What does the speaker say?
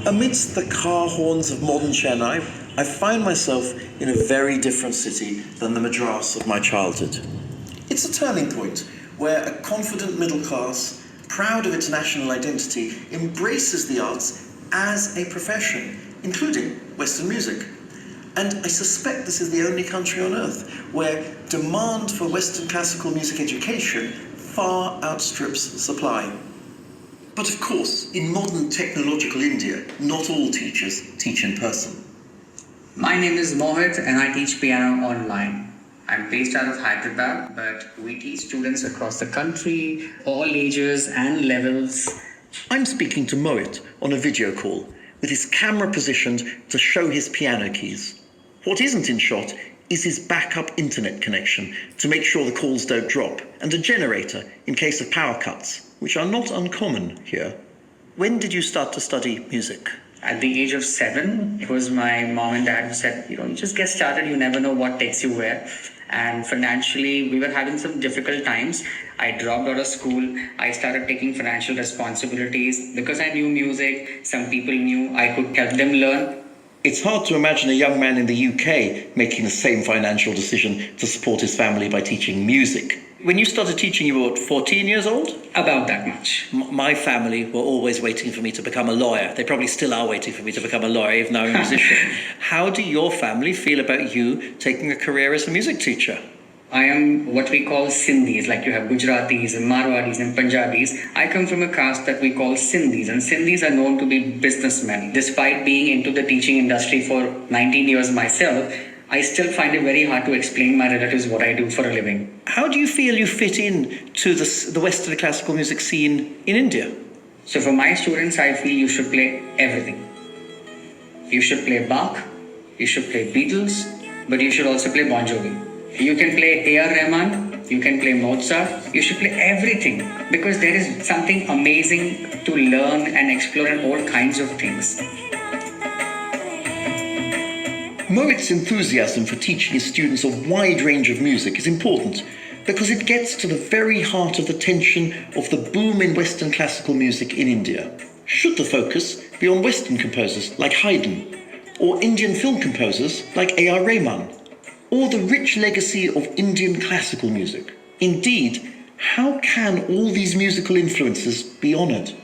Amidst the car horns of modern Chennai, I find myself in a very different city than the Madras of my childhood. It's a turning point where a confident middle class, proud of its national identity, embraces the arts as a profession, including Western music. And I suspect this is the only country on earth where demand for Western classical music education far outstrips supply. But of course, in modern technological India, not all teachers teach in person. My name is Mohit and I teach piano online. I'm based out of Hyderabad, but we teach students across the country, all ages and levels. I'm speaking to Mohit on a video call, with his camera positioned to show his piano keys. What isn't in shot is his backup internet connection to make sure the calls don't drop, and a generator in case of power cuts, which are not uncommon here. When did you start to study music? At the age of 7, it was my mom and dad who said, you just get started, you never know what takes you where. And financially, we were having some difficult times. I dropped out of school. I started taking financial responsibilities. Because I knew music, some people knew I could help them learn. It's hard to imagine a young man in the UK making the same financial decision to support his family by teaching music. When you started teaching, you were, 14 years old? About that much. My family were always waiting for me to become a lawyer. They probably still are waiting for me to become a lawyer, even though I'm a musician. How do your family feel about you taking a career as a music teacher? I am what we call Sindhis, like you have Gujaratis and Marwadis and Punjabis. I come from a caste that we call Sindhis, and Sindhis are known to be businessmen. Despite being into the teaching industry for 19 years myself, I still find it very hard to explain my relatives what I do for a living. How do you feel you fit in to the Western classical music scene in India? So for my students, I feel you should play everything. You should play Bach, you should play Beatles, but you should also play Bon Jovi. You can play A.R. Rahman, you can play Mozart, you should play everything because there is something amazing to learn and explore in all kinds of things. Mohit's enthusiasm for teaching his students a wide range of music is important because it gets to the very heart of the tension of the boom in Western classical music in India. Should the focus be on Western composers like Haydn, or Indian film composers like A.R. Rahman, or the rich legacy of Indian classical music? Indeed, how can all these musical influences be honoured?